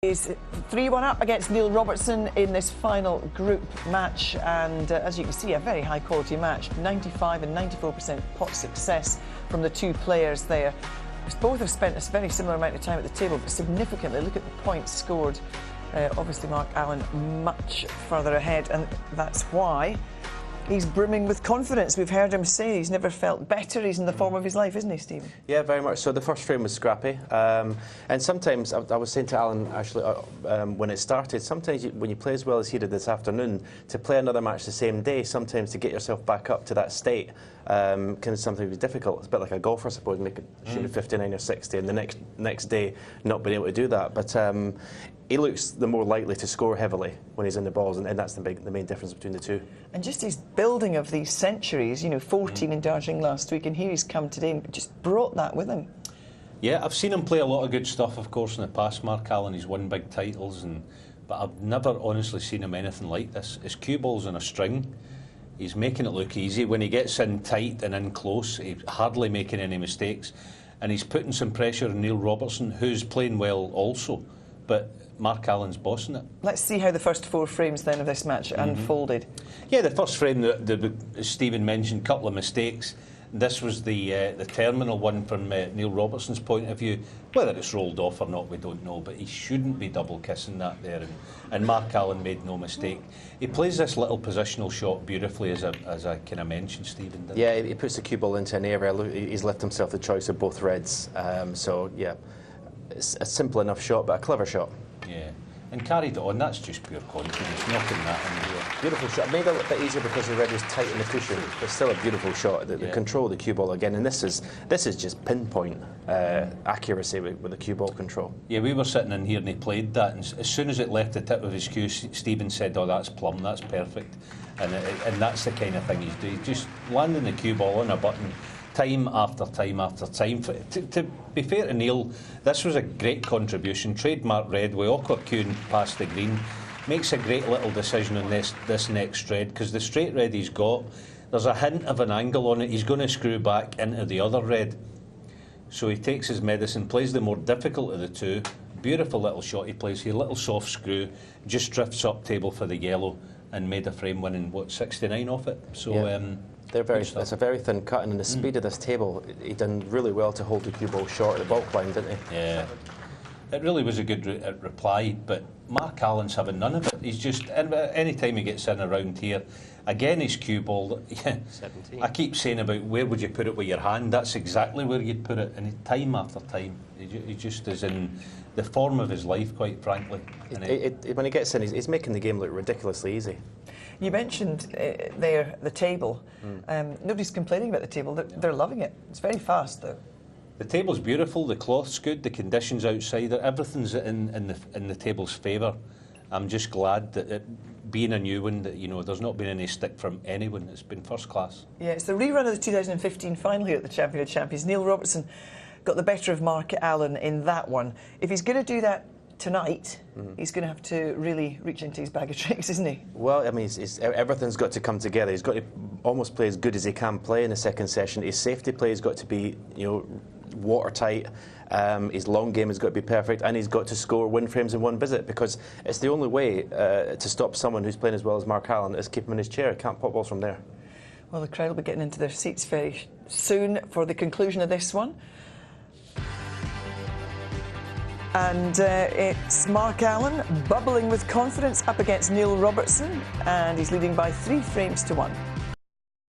He's 3-1 up against Neil Robertson in this final group match, and as you can see, a very high quality match. 95 and 94% pot success from the two players there. Both have spent a very similar amount of time at the table, but significantly, look at the points scored. Obviously Mark Allen much further ahead, and that's why he's brimming with confidence. We've heard him say he's never felt better. He's in the form of his life, isn't he, Stephen? Yeah, very much so. The first frame was scrappy. And sometimes, I was saying to Alan, actually, when it started, sometimes when you play as well as he did this afternoon, to play another match the same day, sometimes to get yourself back up to that state can sometimes be difficult. It's a bit like a golfer, I suppose, shooting 59 or 60, and the next day not being able to do that. But he looks the more likely to score heavily when he's in the balls, and that's the main difference between the two. And just his building of these centuries, you know, 14 in Darjeeling last week, and here he's come today and just brought that with him. Yeah, I've seen him play a lot of good stuff, of course, in the past, Mark Allen. He's won big titles, but I've never honestly seen him anything like this. His cue ball's on a string. He's making it look easy. When he gets in tight and in close, he's hardly making any mistakes. And he's putting some pressure on Neil Robertson, who's playing well also. But Mark Allen's bossing it. Let's see how the first four frames then of this match unfolded. Yeah, the first frame, as Stephen mentioned, a couple of mistakes. This was the terminal one from Neil Robertson's point of view. Whether it's rolled off or not, we don't know, but he shouldn't be double kissing that there. And Mark Allen made no mistake. He plays this little positional shot beautifully, as I kind of mentioned, Stephen. Yeah, he puts the cue ball into an area. He's left himself the choice of both reds. So yeah, it's a simple enough shot, but a clever shot. Yeah, and carried it on. That's just pure confidence, knocking that in here. Beautiful shot. Made it a little bit easier because the red was tight in the cushion, but still a beautiful shot. The control of the cue ball again, and this is just pinpoint accuracy with the cue ball control. Yeah, we were sitting in here and he played that, and as soon as it left the tip of his cue, Stephen said, "Oh, that's plumb. That's perfect," and that's the kind of thing he's doing. Just landing the cue ball on a button. Time after time after time. To be fair to Neil, this was a great contribution. Trademark red, with awkward cueing past the green. Makes a great little decision on this next red, because the straight red he's got, there's a hint of an angle on it. He's going to screw back into the other red. So he takes his medicine, plays the more difficult of the two. Beautiful little shot he plays here, little soft screw, just drifts up table for the yellow and made a frame winning, what, 69 off it? So. Yeah. It's a very thin cut, and in the speed of this table, he done really well to hold the cue ball short of the bulk line, didn't he? Yeah. It really was a good reply, but Mark Allen's having none of it. He's just, any time he gets in around here, again his cue ball, yeah, 17. I keep saying about where would you put it with your hand, that's exactly where you'd put it, and time after time, he just is in the form of his life, quite frankly. When he gets in, he's making the game look ridiculously easy. You mentioned there the table. Nobody's complaining about the table. They're loving it. It's very fast, though. The table's beautiful. The cloth's good. The conditions outside, everything's in the table's favour. I'm just glad that being a new one, that there's not been any stick from anyone. It's been first class. Yeah, it's the rerun of the 2015 final here at the Champion of Champions. Neil Robertson got the better of Mark Allen in that one. If he's going to do that tonight, he's going to have to really reach into his bag of tricks, isn't he? Well, I mean, everything's got to come together. He's got to almost play as good as he can play in the second session. His safety play has got to be, watertight. His long game has got to be perfect, and he's got to score win frames in one visit, because it's the only way to stop someone who's playing as well as Mark Allen is keep him in his chair. Can't pop balls from there. Well, the crowd will be getting into their seats very soon for the conclusion of this one. And it's Mark Allen bubbling with confidence up against Neil Robertson, and he's leading by 3 frames to 1.